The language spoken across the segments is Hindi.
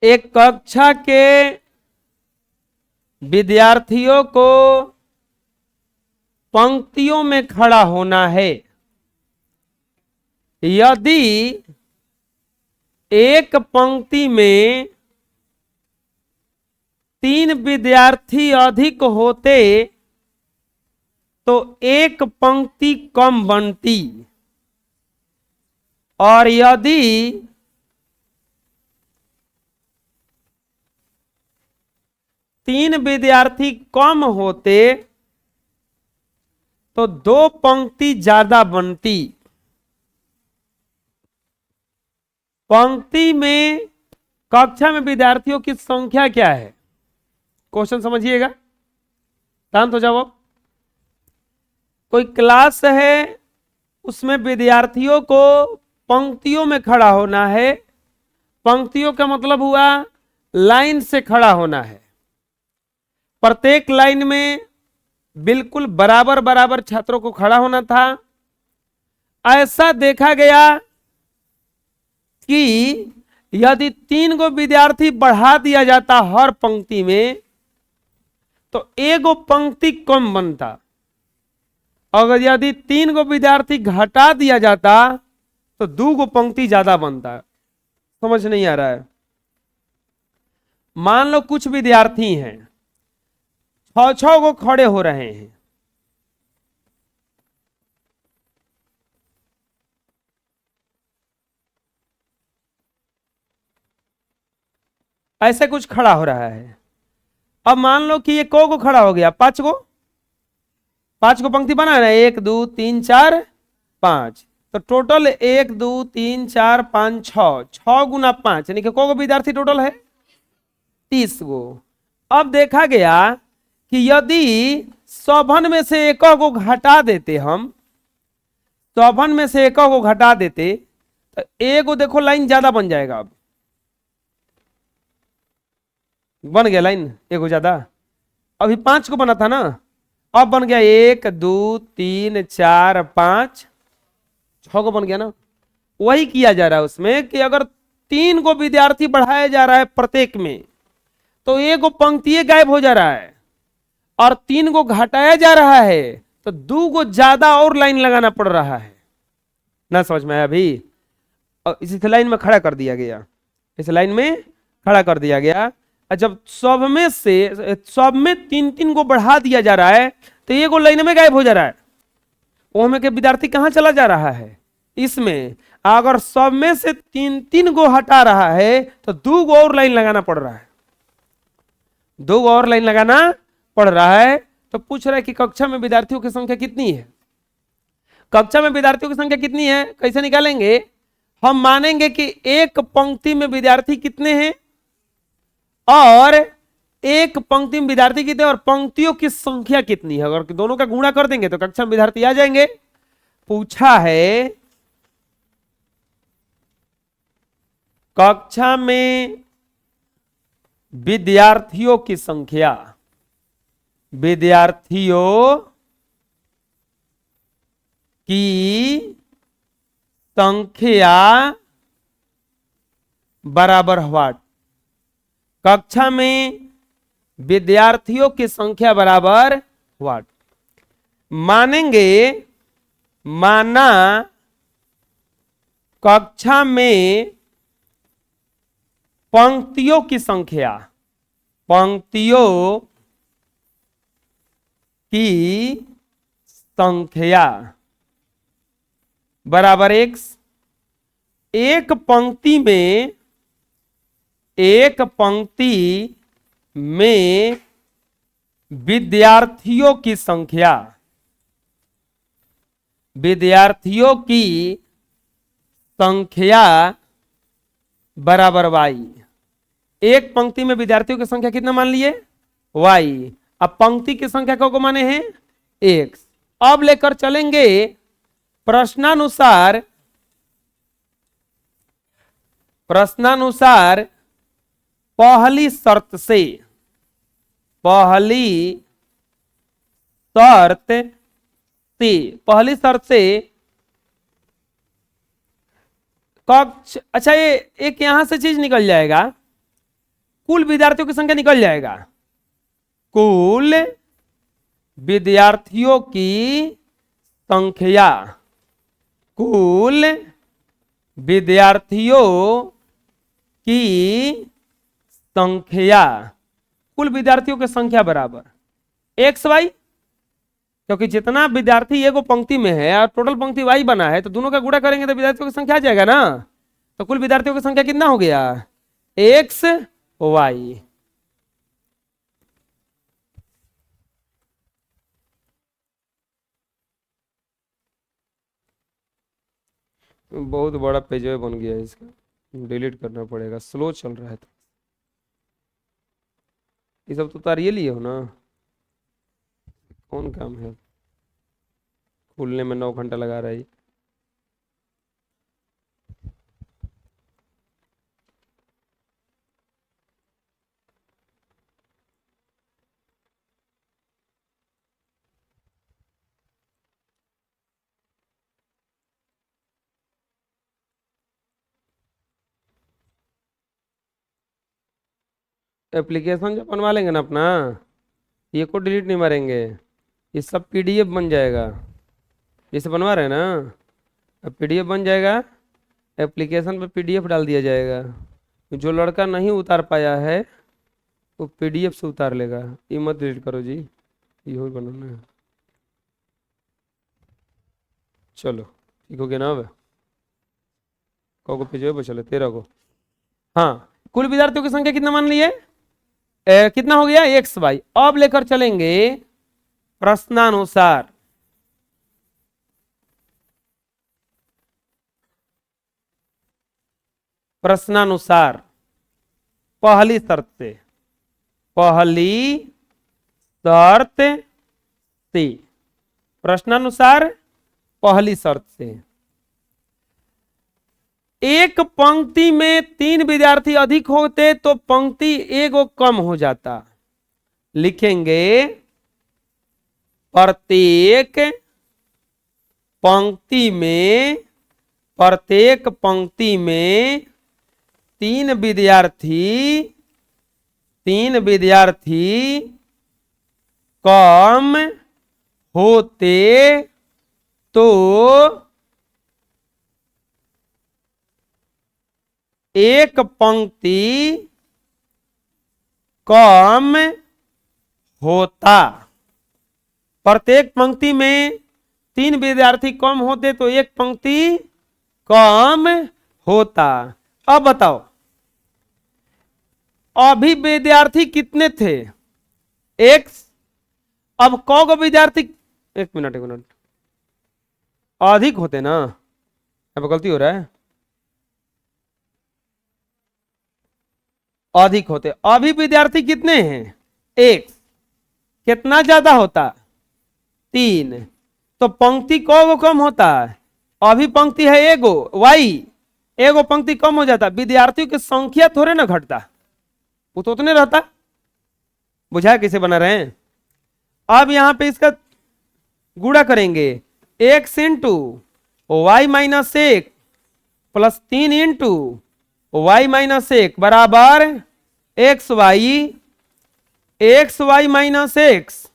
एक कक्षा के विद्यार्थियों को पंक्तियों में खड़ा होना है। यदि एक पंक्ति में 3 विद्यार्थी अधिक होते तो एक पंक्ति कम बनती, और यदि 3 विद्यार्थी कम होते तो 2 पंक्ति ज्यादा बनती। पंक्ति में कक्षा में विद्यार्थियों की संख्या क्या है? क्वेश्चन समझिएगा, शांत हो जाओ। कोई क्लास है, उसमें विद्यार्थियों को पंक्तियों में खड़ा होना है। पंक्तियों का मतलब हुआ लाइन से खड़ा होना है। प्रत्येक लाइन में बिल्कुल बराबर बराबर छात्रों को खड़ा होना था। ऐसा देखा गया कि यदि 3 गो विद्यार्थी बढ़ा दिया जाता हर पंक्ति में तो एगो पंक्ति कम बनता। अगर यदि 3 गो विद्यार्थी घटा दिया जाता तो 2 गो पंक्ति ज्यादा बनता। समझ नहीं आ रहा है? मान लो कुछ विद्यार्थी हैं, 6 गो खड़े हो रहे हैं। ऐसे कुछ खड़ा हो रहा है। अब मान लो कि ये को खड़ा हो गया, 5 गो, 5 गो पंक्ति बना है, 1 2 3 4 5। तो टोटल 1 2 3 4 5 6, 6 गुना 5 यानी कि को विद्यार्थी टोटल है 30 गो। अब देखा गया कि यदि सौभन में से एक को घटा देते, हम सौभन में से एक को घटा देते तो एगो देखो लाइन ज्यादा बन जाएगा। अब बन गया लाइन एगो ज्यादा। अभी 5 को बना था ना, अब बन गया 1 2 3 4 5, 6 को बन गया ना। वही किया जा रहा है उसमें कि अगर 3 को विद्यार्थी बढ़ाया जा रहा है प्रत्येक में तो एगो पंक्ति गायब हो जा रहा है, और 3 को घटाया जा रहा है तो 2 को ज्यादा और लाइन लगाना पड़ रहा है। ना समझ में आया अभी? और इसी लाइन में खड़ा कर दिया गया, इस लाइन में खड़ा कर दिया गया। जब सब में 3 को बढ़ा दिया जा रहा है तो ये लाइन में गायब हो जा रहा है। वो में के विद्यार्थी कहां चला जा रहा है? इसमें। अगर सब में से 3 को हटा रहा है तो 2 को और लाइन लगाना पड़ रहा है, 2 और लाइन लगाना पड़ रहा है। तो पूछ रहा है कि कक्षा में विद्यार्थियों की संख्या कितनी है? कक्षा में विद्यार्थियों की संख्या कितनी है कैसे निकालेंगे? हम मानेंगे कि एक पंक्ति में विद्यार्थी कितने हैं और एक पंक्ति में विद्यार्थी कितने और पंक्तियों की संख्या कितनी है। अगर दोनों का गुणा कर देंगे तो कक्षा में विद्यार्थी आ जाएंगे। पूछा है कक्षा में विद्यार्थियों की संख्या, विद्यार्थियों की संख्या बराबर व्हाट? कक्षा में विद्यार्थियों की संख्या बराबर व्हाट? मानेंगे, माना कक्षा में पंक्तियों की संख्या, पंक्तियों की संख्या बराबर x। एक पंक्ति में, एक पंक्ति में विद्यार्थियों की संख्या, विद्यार्थियों की संख्या बराबर y। एक पंक्ति में विद्यार्थियों की संख्या कितना मान लिए? y। अब पंक्ति की संख्या को माने हैं x। अब लेकर चलेंगे प्रश्नानुसार, प्रश्नानुसार पहली शर्त से, पहली शर्त से, पहली शर्त से कक्ष, अच्छा ये एक यहां से चीज निकल जाएगा कुल विद्यार्थियों की संख्या निकल जाएगा। कुल विद्यार्थियों की संख्या, कुल विद्यार्थियों की संख्या, कुल विद्यार्थियों की संख्या बराबर एक्स वाई, क्योंकि जितना विद्यार्थी एगो पंक्ति में है और टोटल पंक्ति वाई बना है तो दोनों का गुणा करेंगे तो विद्यार्थियों की संख्या आ जाएगा ना। तो कुल विद्यार्थियों की संख्या कितना हो गया, एक्स वाई। बहुत बड़ा पेज बन गया है, इसका डिलीट करना पड़ेगा, स्लो चल रहा है। तो ये सब तो उतारिए लिए हो ना, कौन काम है, खुलने में 9 घंटा लगा रहा है। एप्लीकेशन जब बनवा लेंगे ना अपना, ये को डिलीट नहीं मारेंगे, ये सब पीडीएफ बन जाएगा। जैसे बनवा रहे हैं ना, अब पीडीएफ बन जाएगा, एप्लीकेशन पे पीडीएफ डाल दिया जाएगा। जो लड़का नहीं उतार पाया है वो पीडीएफ से उतार लेगा। ये मत डिलीट करो जी, ये हो बनाना है। चलो ठीक हो गया ना। अब को पेज पे चलो 13 को। हाँ, कुल विद्यार्थियों की संख्या कितना मान लिए, कितना हो गया एक्स वाई। अब लेकर चलेंगे प्रश्नानुसार। प्रश्नानुसार पहली शर्त से, पहली शर्त से, प्रश्नानुसार पहली शर्त से, एक पंक्ति में 3 विद्यार्थी अधिक होते तो पंक्ति एगो कम हो जाता। लिखेंगे प्रत्येक पंक्ति में, प्रत्येक पंक्ति में 3 विद्यार्थी कम होते तो एक पंक्ति कम होता। प्रत्येक पंक्ति में 3 विद्यार्थी कम होते तो एक पंक्ति कम होता। अब बताओ, अभी विद्यार्थी कितने थे, एक्स। अब कौगो विद्यार्थी, एक मिनट अधिक होते ना, अब गलती हो रहा है, अधिक होते। अभी विद्यार्थी कितने हैं, एक्स। कितना ज्यादा होता, 3, तो पंक्ति को कम होता है। अभी पंक्ति है एगो वाई, एगो पंक्ति कम हो जाता, विद्यार्थियों की संख्या थोड़े ना घटता, वो तो उतने रहता। बुझा कैसे बना रहे हैं। अब यहां पे इसका गुणा करेंगे, x into y minus 1 plus 3 into y minus 1 बराबर x y minus x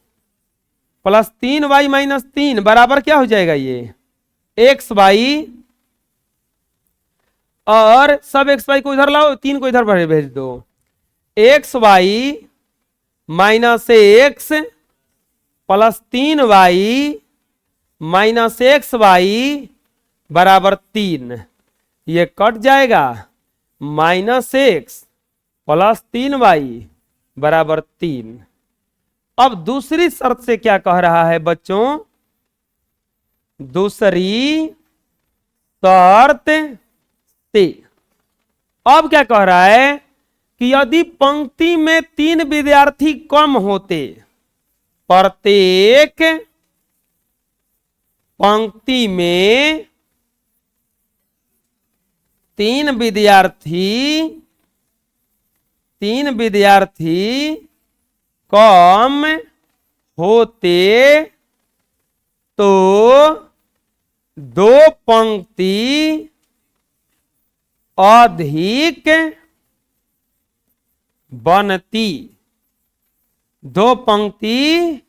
plus 3y minus 3 बराबर क्या हो जाएगा, ये एक्स वाई। और सब एक्स वाई को इधर लाओ, 3 को इधर भेज दो, x y minus x plus 3y minus x y बराबर 3। ये कट जाएगा, माइनस एक्स प्लस 3y बराबर 3। अब दूसरी शर्त से क्या कह रहा है बच्चों, दूसरी शर्त से अब क्या कह रहा है कि यदि पंक्ति में 3 विद्यार्थी कम होते, प्रत्येक पंक्ति में 3 विद्यार्थी कम होते तो 2 पंक्ति अधिक बनती, दो पंक्ति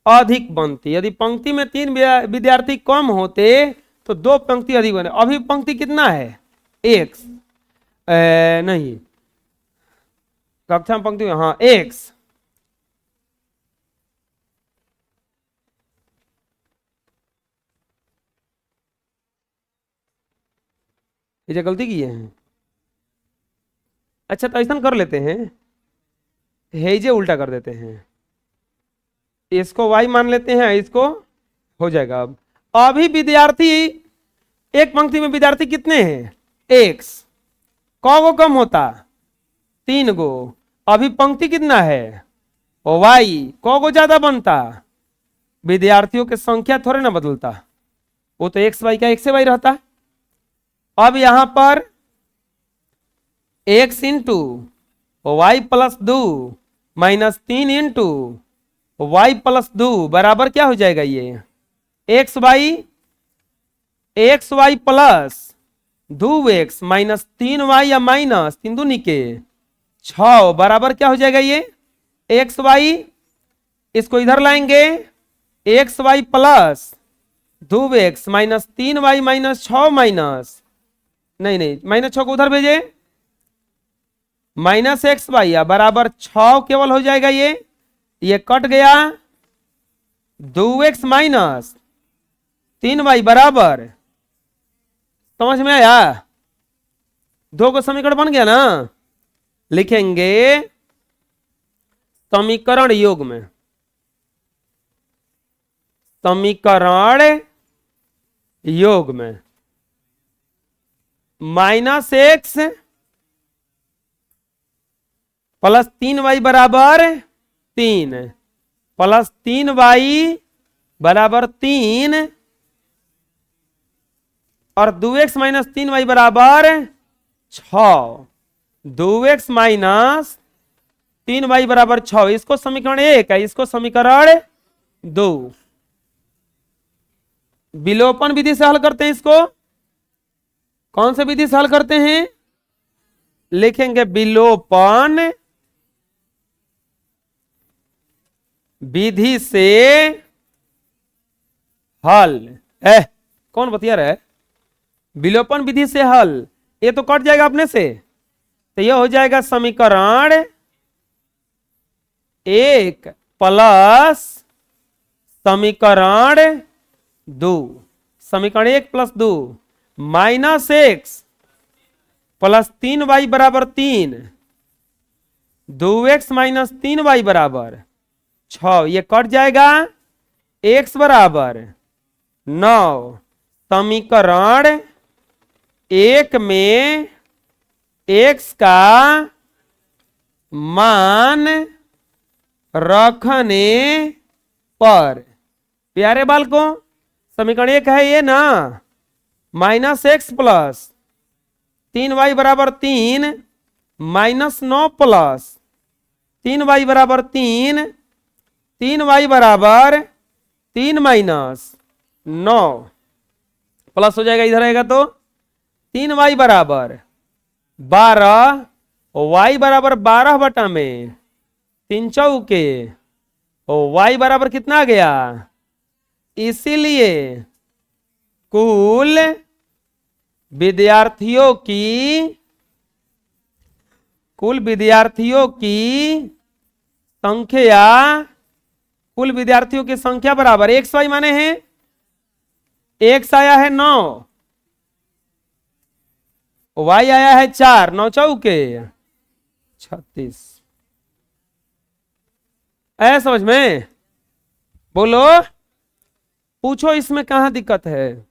अधिक बनती। यदि पंक्ति में 3 विद्यार्थी कम होते तो 2 पंक्ति अधिक बने। अभी पंक्ति कितना है? x, नहीं कक्षा में पंक्ति, हाँ x, ये गलती की है। अच्छा तो ऐसा कर लेते हैं, हेजे उल्टा कर देते हैं, इसको y मान लेते हैं, इसको हो जाएगा। अब अभी विद्यार्थी, एक पंक्ति में विद्यार्थी कितने हैं? x, को कम होता? 3 गो। अभी पंक्ति कितना है? y, को ज्यादा बनता? विद्यार्थियों की संख्या थोड़े ना बदलता, वो तो x y का x से y रहता। अब यहां पर x into y plus 2 minus 3 into y plus 2 बराबर क्या हो जाएगा? ये x y plus 2x minus 3y या माइनस 3 दूनी के 6 बराबर क्या हो जाएगा? ये एक्स वाई, इसको इधर लाएंगे, x y plus 2x minus 3y minus 6 minus, नहीं माइनस 6 को उधर भेजे, माइनस एक्स वाई बराबर 6 केवल हो जाएगा। ये कट गया, 2x माइनस 3y बराबर, समझ में आया? 2 को समीकरण बन गया ना। लिखेंगे समीकरण योग में, समीकरण योग में माइनस एक्स प्लस 3y बराबर 3 प्लस 3y बराबर 3 और 2x माइनस 3y बराबर 6, 2x माइनस 3y बराबर 6। इसको समीकरण 1 है, इसको समीकरण 2। विलोपन विधि से हल करते हैं। इसको कौन से विधि से हल करते हैं? लिखेंगे विलोपन विधि से हल। कौन बतिया रहा है? विलोपन विधि से हल, ये तो कट जाएगा अपने से, तो ये हो जाएगा समीकरण 1 प्लस समीकरण 2। समीकरण 1 plus 2 minus x plus 3y बराबर 3, 2x माइनस 3y बराबर 6, ये कट जाएगा, x बराबर 9। समीकरण 1 में x का मान रखने पर, प्यारे बालकों समीकरण 1 है ये ना, माइनस एक्स प्लस 3y बराबर 3 माइनस 9 प्लस 3y बराबर 3, 3y बराबर 3 माइनस 9 प्लस हो जाएगा, इधर आएगा तो 3y बराबर 12, y बराबर 12 बटा में 3 चौके, y बराबर कितना आ गया? इसीलिए कुल विद्यार्थियों की संख्या, कुल विद्यार्थियों की संख्या बराबर एक्स वाई माने हैं, एक्स आया है 9, वाई आया है 4, 9 चौके 36। ऐ समझ में? बोलो, पूछो इसमें कहां दिक्कत है?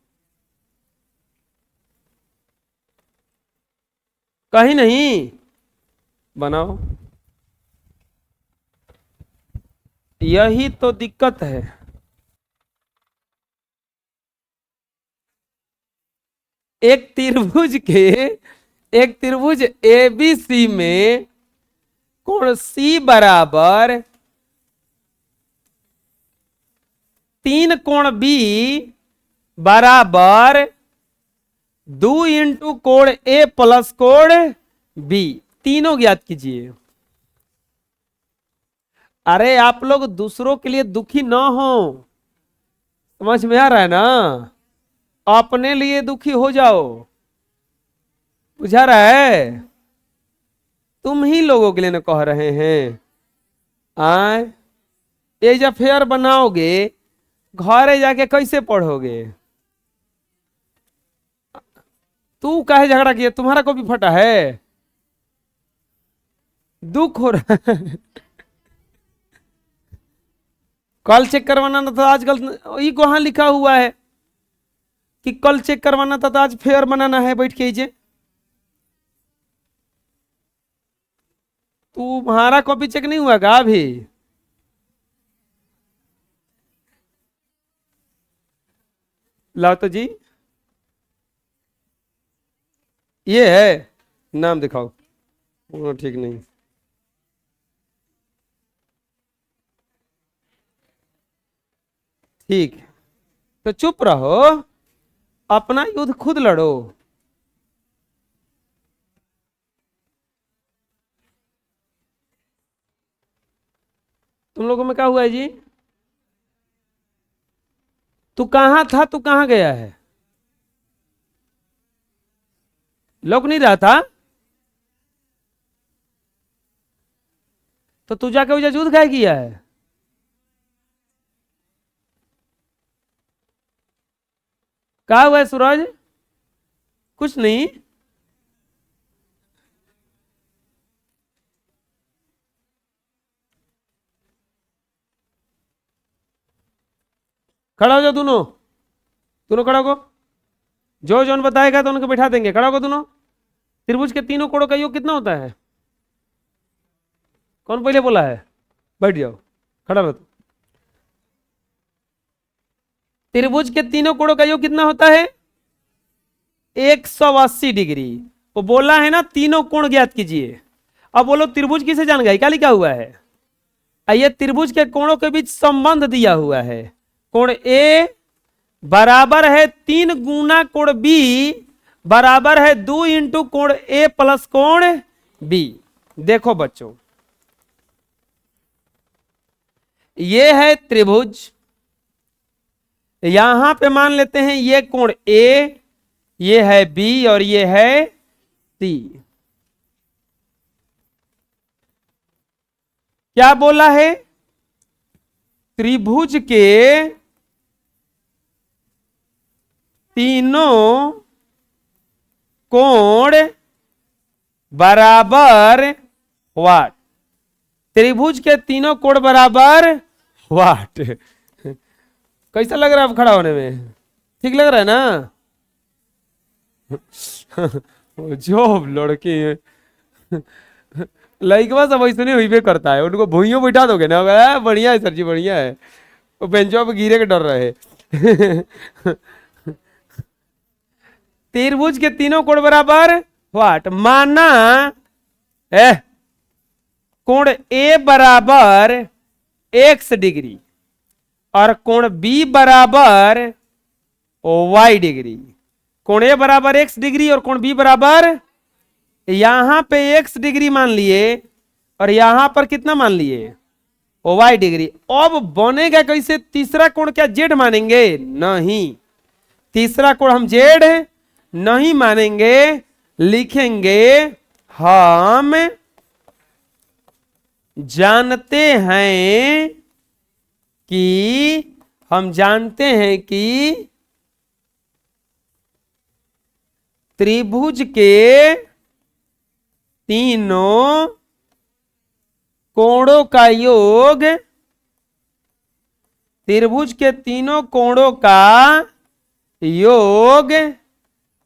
कहीं नहीं। बनाओ, यही तो दिक्कत है। एक त्रिभुज एबीसी में कोण सी बराबर 3 कोण बी बराबर 2 इंटू कोण ए प्लस कोण बी, तीनों ज्ञात कीजिए। अरे आप लोग दूसरों के लिए दुखी ना हो, समझ में आ रहा है ना? अपने लिए दुखी हो जाओ, बुझा रहा है? तुम ही लोगों के लिए ना कह रहे हैं। आए, ये जब फेयर बनाओगे घरे जाके कैसे पढ़ोगे? तू काहे झगड़ा किया? तुम्हारा कॉपी फटा है? दुख हो रहा है। कल चेक करवाना था तो आजकल ये कहाँ लिखा हुआ है कि कल चेक करवाना था तो आज फेयर बनाना है? बैठ के लीजिए, तुम्हारा कॉपी चेक नहीं हुआ का अभी? लाओ तो जी, ये है, नाम दिखाओ। ठीक नहीं, ठीक है, तो चुप रहो, अपना युद्ध खुद लड़ो। तुम लोगों में क्या हुआ है जी? तू कहां था, तू कहां गया है? लोग नहीं रहा था तो तू जाके उजा युद्ध क्या किया है? कहा हुआ है सूरज? कुछ नहीं। खड़ा हो जाओ दोनों, दोनों खड़ा हो। जो जौन बताएगा तो उनको बैठा देंगे। खड़ा हो दोनों। त्रिभुज के तीनों कोणों का योग कितना होता है? कौन पहले बोला है? बैठ जाओ, खड़ा रहो। त्रिभुज के तीनों कोणों का योग कितना होता है? 180 डिग्री। वो बोला है ना तीनों कोण ज्ञात कीजिए। अब बोलो त्रिभुज किसे जान गए? क्या लिखा हुआ है? ये त्रिभुज के कोणों के बीच संबंध दिया हुआ है। कोण ए बराबर है 3 गुना कोण बी बराबर है 2 इंटू कोण ए प्लस कोण बी। देखो बच्चों, ये है त्रिभुज, यहां पे मान लेते हैं ये कोण ए, ये है बी और ये है सी। क्या बोला है? त्रिभुज के तीनों कोण बराबर वाट। त्रिभुज के तीनों कोण बराबर वाट। कैसा लग रहा है अब खड़ा होने में? ठीक लग रहा है ना? जो लड़के हैं लड़कवा सब ऐसे हुई भी करता है, उनको भूइयों बैठा दोगे ना, बढ़िया है सर जी, बढ़िया है। वो बेंचों पे गिरे के डर रहे। त्रिभुज के तीनों कोण बराबर वाट माना कोण ए बराबर x डिग्री और कोण बी बराबर y डिग्री। कोण ए बराबर x डिग्री और कोण बी बराबर, यहां पे x डिग्री मान लिए और यहां पर कितना मान लिए? y degree. अब बनेगा कैसे? तीसरा कोण क्या z मानेंगे? नहीं, तीसरा कोण हम z नहीं मानेंगे, लिखेंगे हम जानते हैं कि, हम जानते हैं कि त्रिभुज के तीनों कोणों का योग, त्रिभुज के तीनों कोणों का योग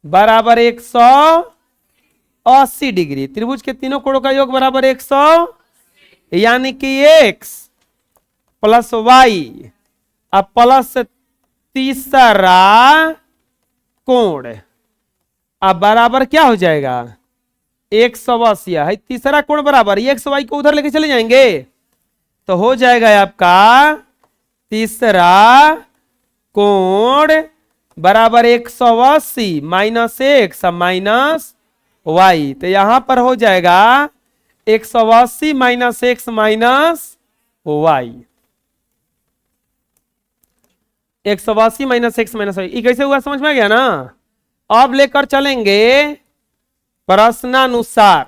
बराबर 180 डिग्री। त्रिभुज के तीनों कोणों का योग बराबर 100, यानी कि x प्लस वाई अब प्लस तीसरा कोण अब बराबर क्या हो जाएगा? 180 है। तीसरा कोण बराबर x वाई को उधर लेके चले जाएंगे तो हो जाएगा आपका तीसरा कोण बराबर 180 माइनस x माइनस वाई। तो यहां पर हो जाएगा 180 minus x minus y. 182 minus x minus y, कैसे हुआ समझ में आ गया ना। अब लेकर चलेंगे प्रश्नानुसार।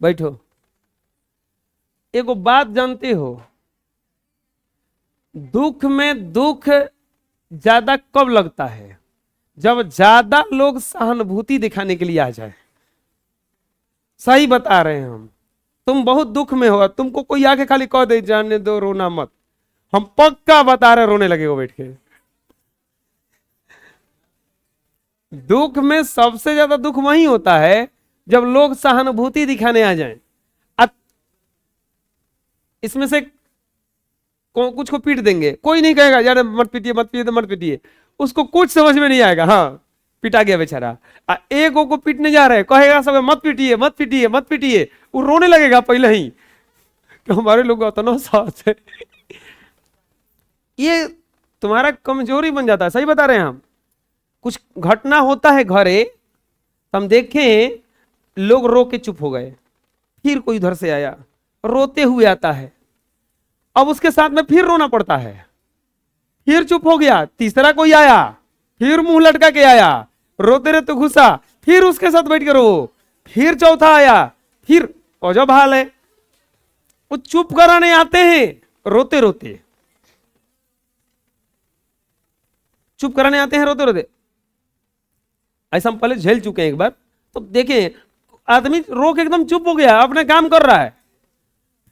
बैठो। एगो बात जानते हो, दुख में दुख ज्यादा कब लगता है? जब ज्यादा लोग सहानुभूति दिखाने के लिए आ जाए। सही बता रहे हैं हम। तुम बहुत दुख में हो, तुमको कोई आके खाली कह दे जाने दो, रोना मत, हम पक्का बता रहे रोने लगेगा बैठ के। दुख में सबसे ज्यादा दुख वही होता है जब लोग सहानुभूति दिखाने आ जाएं। इसमें से कुछ को पीट देंगे, कोई नहीं कहेगा यार मत पीटिए मत पीटिए मत पीटिए, उसको कुछ समझ में नहीं आएगा, हाँ पिटा गया बेचारा। एक को पीटने जा रहे हैं, कहेगा सब मत पीटिए मत पीटिए मत पीटिए, वो रोने लगेगा पहले ही कि हमारे लोग उतना साथ है। ये तुम्हारा कमजोरी बन जाता है। सही बता रहे हैं हम। कुछ घटना होता है घरे, हम देखें लोग रो के चुप हो गए, फिर कोई उधर से आया रोते हुए आता है, अब उसके साथ में फिर रोना पड़ता है, फिर चुप हो गया, तीसरा कोई आया, फिर मुंह लटका के आया, रोते रहते घुसा, फिर उसके साथ बैठ के रो, फिर चौथा आया, फिर अजब हाल है। वो चुप कराने आते हैं रोते रोते, चुप कराने आते हैं रोते रोते। ऐसा हम पहले झेल चुके हैं एक बार। तो देखें आदमी रो के एकदम चुप हो गया, अपने काम कर रहा है,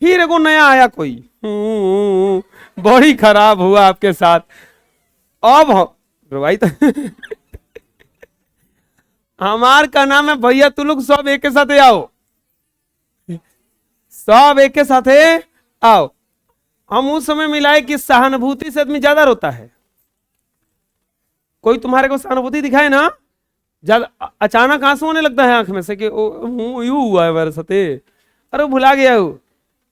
फिर एगो नया आया कोई, बड़ी खराब हुआ आपके साथ। अब भाई तो हमार का नाम है भैया, तू लोग सब एक के साथ आओ, सब एक के साथ आओ। हम उस समय मिलाए कि सहानुभूति से आदमी ज्यादा रोता है। कोई तुम्हारे को सहानुभूति दिखाए ना, ज्यादा अचानक आंसू होने लगता है आंख में से कि यू हुआ है मेरे साथ, अरे भुला गया हूँ,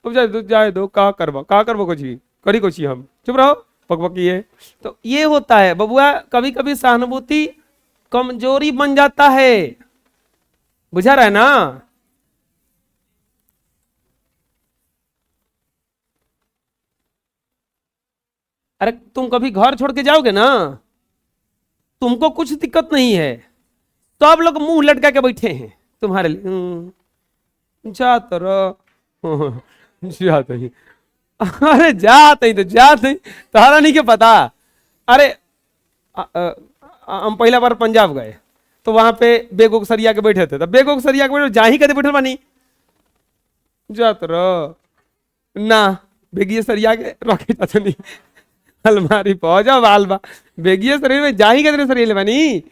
अब जाए दो, कहा करबो कुछ भी करी कुछ, हम चुप रहो पकपकी है। तो ये होता है बबुआ, कभी कभी सहानुभूति कमजोरी बन जाता है, बुझा रहा है ना। अरे तुम कभी घर छोड़ के जाओगे ना, तुमको कुछ दिक्कत नहीं है, सब लोग मुंह लटका के बैठे हैं तुम्हारे लिए, जात रहो जाते ही, अरे जाते ही तो जाते ही, तारा नहीं के पता। अरे हम पहला बार पंजाब गए तो वहां पे बेगों सरिया के बैठे थे, तो बेगों सरिया के बैठे जा ही कहते बैठे बानी, जात रहो ना, बेगिए सरिया के रखे जाते नहीं, अलमारी पहुंचा बालबा, बेगिए शरीर में जा ही कहते शरीर बानी,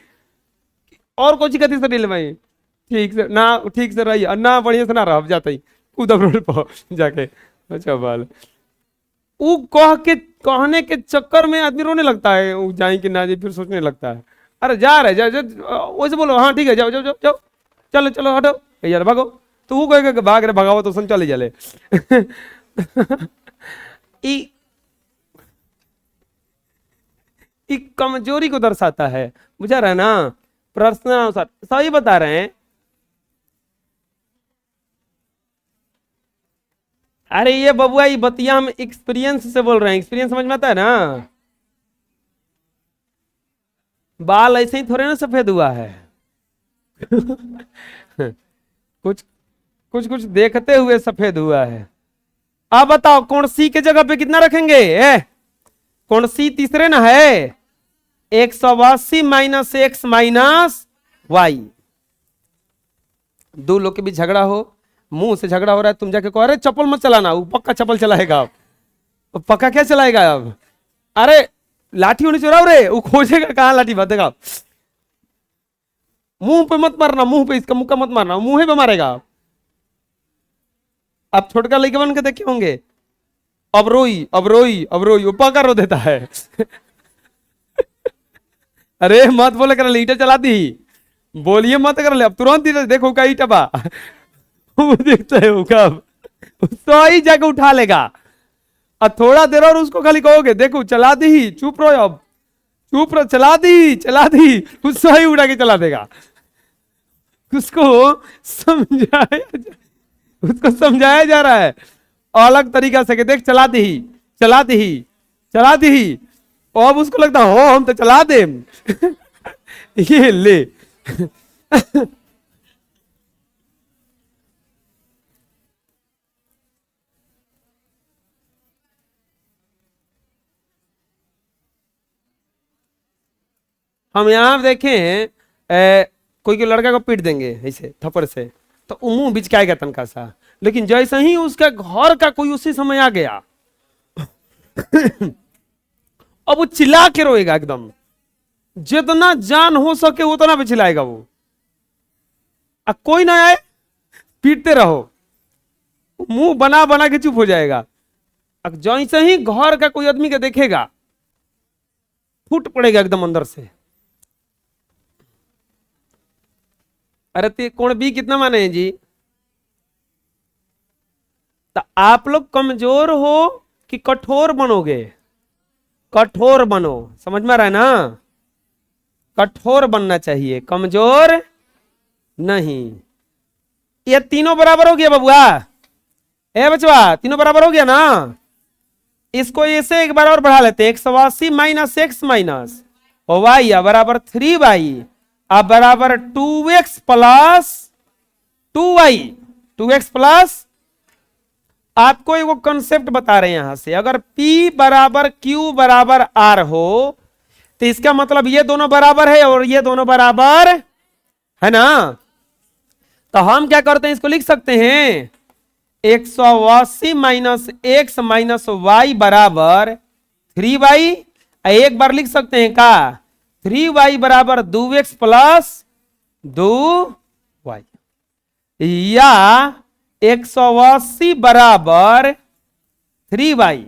और कुछ कहते शरीर में ठीक से ना, ठीक से रही ना, बढ़िया से ना रह जाते ही कूदम रोड पर जाके। अच्छा बाल वो कहने के चक्कर में आदमी रोने लगता है, वो जाए कि ना जाए, फिर सोचने लगता है अरे जा रहे जा, वैसे बोलो हाँ ठीक है जाओ जाओ जाओ जाओ, चलो चलो हटो यार भागो, तो वो कहेगा भाग रहे भगाओ तो सुन चले चले। कमजोरी को दर्शाता है, बुझा रहा है ना। प्रश्नानुसार सही बता रहे हैं। अरे ये बबुआ ये बतिया हम एक्सपीरियंस से बोल रहे हैं, एक्सपीरियंस समझ में आता है ना। बाल ऐसे ही थोड़े ना सफेद हुआ है। कुछ कुछ कुछ देखते हुए सफेद हुआ है। अब बताओ कौन सी के जगह पे कितना रखेंगे? कौन सी तीसरे ना है, 182 माइनस एक्स माइनस वाई। दो लोग के बीच झगड़ा हो, मुंह से झगड़ा हो रहा है, तुम जाके कहो अरे चप्पल मत चलाना, वो पक्का चप्पल चलाएगा। अब पक्का क्या चलाएगा अब? अरे लाठी होनी चुराओ रे, वो खोजेगा कहां लाठी बातेगा। मुंह पे मत मारना, मुंह पे इसका मुक्का मत मारना, मुंह पे मारेगा। अब छोटका लड़के बन के देखे होंगे, अब रोई अब रोई अब रोई, वो पक्का रो देता है। अरे मत बोले कर ले, ईटा चला दी, बोलिए मत कर ले, अब तुरंत ही देखो का ईटा बा। वो देखता है वो कब तो ही जाके उठा लेगा। अब थोड़ा देर और उसको खाली कहोगे देखो चला दी, चुप रहो अब, चुप रहो, चला दी उसको ही उड़ा के चला देगा। उसको समझाया उसको समझाया जा रहा है अलग तरीका से कि देख चला दी ही, चला दी ही, चला दी ही। और अब उसको लगता हो हम तो चला दे। ये ले। हम यहाँ देखें कोई कोई लड़का को पीट देंगे ऐसे थप्पड़ से, तो वो मुंह बिचकाएगा तनका सा, लेकिन जैसे ही उसका घर का कोई उसी समय आ गया, अब वो चिल्ला के रोएगा एकदम, जितना जान हो सके उतना भी चिल्लाएगा वो। कोई ना आए पीटते रहो, मुंह बना बना के चुप हो जाएगा। अब जैसे ही घर का कोई आदमी के देखेगा फूट पड़ेगा एकदम अंदर से। अरे कोण बी कितना माने हैं जी? तो आप लोग कमजोर हो कि कठोर बनोगे? कठोर बनो, समझ में आ रहा है ना? कठोर बनना चाहिए, कमजोर नहीं। ये तीनों बराबर हो गया बबुआ, ए बचवा, तीनों बराबर हो गया ना? इसको ऐसे एक बार और बढ़ा लेते हैं, 180 माइनस एक्स माइनस वाई बराबर 3y अब बराबर 2x plus 2y, 2x plus. आपको एक कंसेप्ट बता रहे हैं यहां से, अगर P बराबर Q बराबर R हो तो इसका मतलब ये दोनों बराबर है और ये दोनों बराबर है ना। तो हम क्या करते हैं, इसको लिख सकते हैं 180 माइनस एक्स माइनस वाई बराबर 3y। एक बार लिख सकते हैं का 3y बराबर 2x प्लस 2y, या 180 बराबर 3y,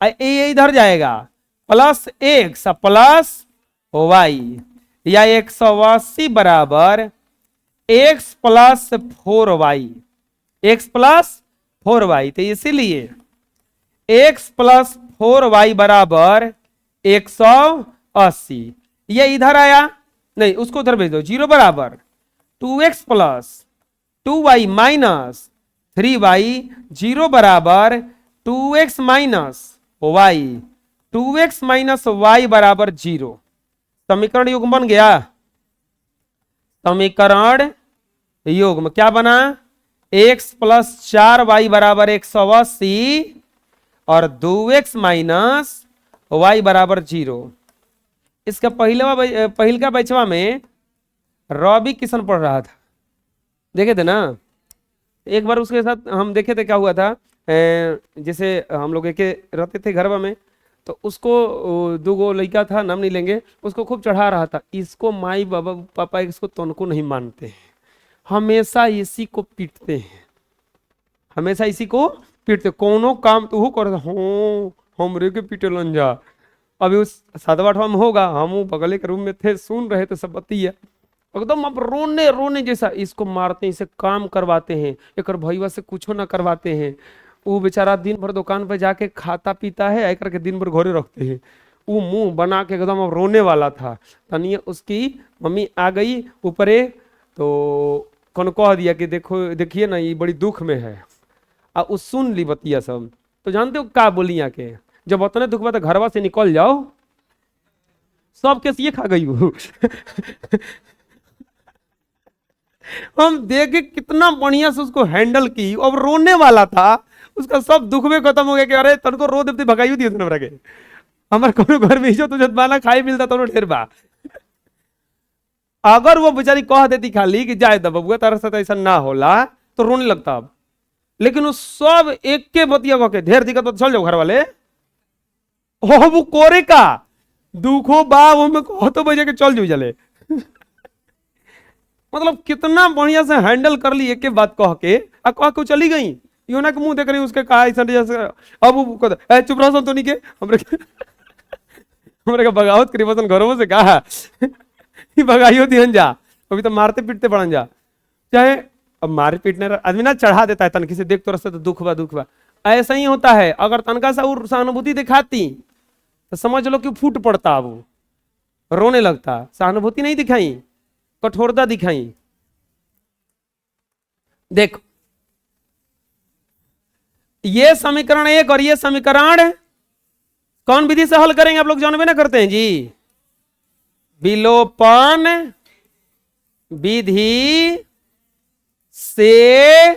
ये इधर जाएगा प्लस एक्स प्लस वाई, या 180 बराबर x plus 4y, x plus 4y। तो इसीलिए एक्स प्लस 4y बराबर 180। ये इधर आया नहीं, उसको उधर भेज दो, 0 बराबर 2x plus 2y minus 3y, 0 बराबर 2x minus y, 2x minus y बराबर 0। समीकरण युग्म बन गया। समीकरण युग्म क्या बना? x प्लस 4y बराबर 180 और 2x माइनस y बराबर 0। इसका पहिलका बैचवा में रवि किशन पढ़ रहा था, देखे थे ना? एक बार उसके साथ हम देखे थे क्या हुआ था, जैसे हम लोग एक रहते थे घरवा में, तो उसको दो गो लड़का था, नाम नहीं लेंगे, उसको खूब चढ़ा रहा था। इसको माई बाबा पापा इसको तनको नहीं मानते हैं, हमेशा इसी को पीटते हैं, हमेशा इसी को पीटते, कोनो काम तो वो कर हो हमरे के पीटे लन जा। अभी उस 7-8वां में होगा, हम बगले के रूम में थे, सुन रहे थे सब बतिया, एकदम अब रोने रोने जैसा। इसको मारते हैं, इसे काम करवाते हैं, एक भैया से कुछ ना करवाते हैं। वो बेचारा दिन भर दुकान पे जाके खाता पीता है, एक करके दिन भर घरे रखते हैं। वो मुंह बना के एकदम अब रोने वाला था। तनिया उसकी मम्मी आ गई ऊपरे, तो कौन कह दिया कि देखो देखिए ना ये बड़ी दुख में है। आ उस सुन ली बतिया सब, तो जानते हो क्या बोली आके, जब उतने दुख में तो घरवा से निकल जाओ, सब केस ये खा गई वो। हम देखे कितना बढ़िया से उसको हैंडल की, अब रोने वाला था, उसका सब दुख में खत्म हो गया कि अरे तनको रो देते भगाई दी उसने के, हमारे कोनो घर में जो तुझे बाना खाई मिलता तो ढेर बा। अगर वो बेचारी कह देती खाली कि जाए दब बबुआ तारा साथ ऐसा ना होला, तो रोने लगता अब। लेकिन वो सब एक के बतिया कह के ढेर दिक्कत तो चल जाओ घर वाले, ओ वो कोरे का दुखो बा वो में कह तो बजे के चल जाओ जले। मतलब कितना बढ़िया से हैंडल कर ली एक के बात कह के, आ कह के चली गई। यो ना के मुंह देख रही उसके कहा ऐसा जैसे, अब वो चुप रहो तो नहीं के हमरे का बगावत करी बसन घरों से कहा भगाइयो दिहन जा, अभी तो मारते पीटते पड़न जा। चाहे अब मारे पीटने आदमी ना चढ़ा देता है तनकी से, देख तो रस्ते तो दुख बा दुख बा, ऐसा ही होता है। अगर तनका सा सहानुभूति दिखाती तो समझ लो कि फूट पड़ता, वो रोने लगता। सहानुभूति नहीं दिखाई, कठोरता दिखाई। देखो ये समीकरण एक और ये समीकरण कौन विधि से हल करेंगे? आप लोग जानबे ना करते हैं जी, विलोपन विधि से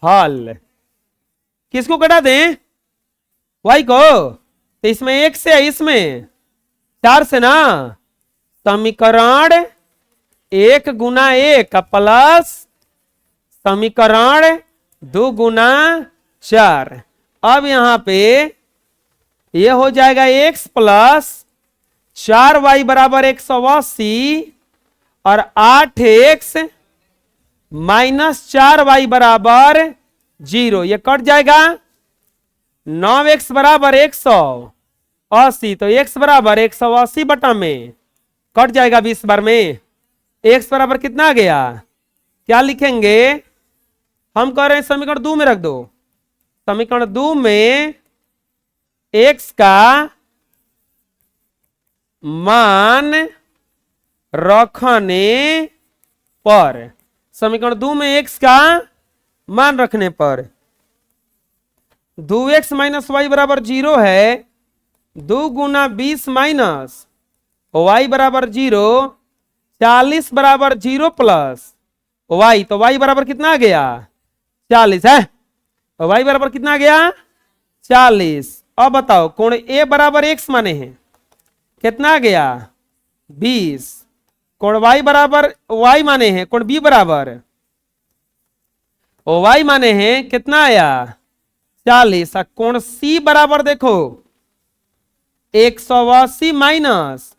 हल। किसको घटा दें? वाई को। तो इसमें एक से है, इसमें 4 से ना। समीकरण 1 गुना 1 प्लस समीकरण 2 गुना 4। अब यहां पे ये हो जाएगा x प्लस 4y बराबर 180 और 8x माइनस 4y बराबर 0। ये कट जाएगा। 9x बराबर 180, तो x बराबर 180 बटा में कट जाएगा 20 बार में। x बराबर कितना आ गया? क्या लिखेंगे? हम कह रहे हैं समीकरण 2 में रख दो। समीकरण 2 में x का मान रखने पर, समीकरण 2 में x का मान रखने पर 2x माइनस वाई बराबर 0 है। 2 गुना 20 माइनस वाई बराबर 0, 40 बराबर 0 प्लस वाई, तो वाई बराबर कितना आ गया? 40 है। वाई बराबर कितना आ गया? 40। अब बताओ कोण ए बराबर x माने हैं, कितना आ गया? 20। कोण y बराबर y माने हैं, कोण b बराबर y माने हैं कितना आया? 40। कोण c बराबर देखो 180 minus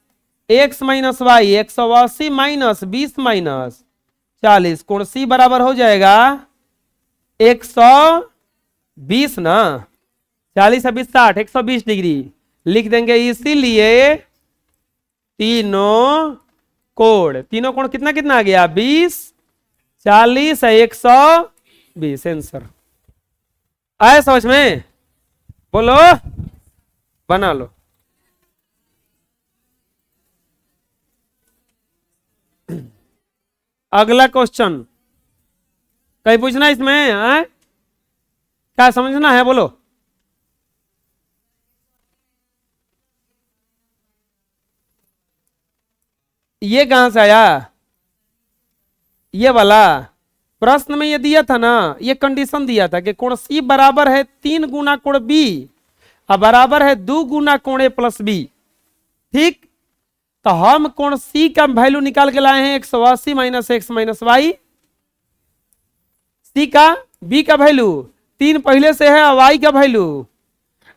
x minus y, 180 minus 20 minus 40। कोण c बराबर हो जाएगा 120 ना। 40 है 20 60, 120 डिग्री लिख देंगे। इसीलिए तीनों कोण कितना कितना आ गया? 20, 40 है 120। आंसर आए समझ में? बोलो, बना लो। अगला क्वेश्चन कहीं पूछना इसमें है? क्या समझना है? बोलो। ये कहां से आया? ये वाला प्रश्न में ये दिया था ना, ये कंडीशन दिया था कि कोण C बराबर है 3 गुना कोण B और बराबर है 2 गुना कोण A प्लस B। ठीक, तो हम कोण C का वैल्यू निकाल के लाए हैं 180 minus x minus y. C का B का वैल्यू 3 पहले से है और y का वैल्यू,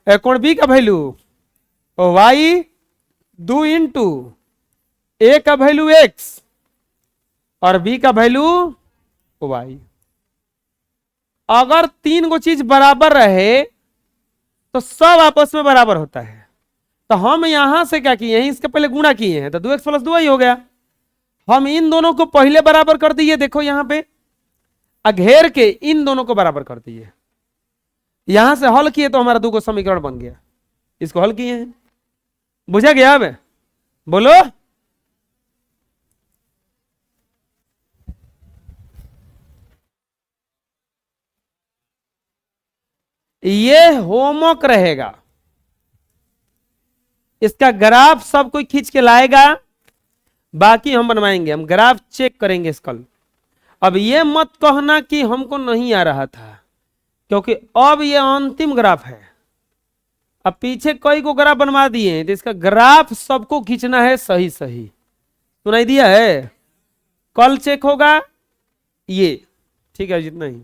कोण B का वैल्यू y 2 इंटू A का वैल्यू x और B का वैल्यू y। अगर 3 गो चीज बराबर रहे तो सब आपस में बराबर होता है। तो हम यहां से क्या किए हैं? इसके पहले गुणा किए हैं तो 2x प्लस 2y हो गया। हम इन दोनों को पहले बराबर कर दिए, देखो यहां पे घेर के इन दोनों को बराबर कर दिए। यहां से हल किए तो हमारा 2 समीकरण बन गया। इसको हल किए हैं। बुझा गया? अब बोलो। ये होमवर्क रहेगा, इसका ग्राफ सब कोई खींच के लाएगा, बाकी हम बनवाएंगे। हम ग्राफ चेक करेंगे इस कल। अब ये मत कहना कि हमको नहीं आ रहा था, क्योंकि अब ये अंतिम ग्राफ है। अब पीछे कई को ग्राफ बनवा दिए हैं तो इसका ग्राफ सबको खींचना है सही सही। सुनाई दिया है? कल चेक होगा ये। ठीक है, जितना ही।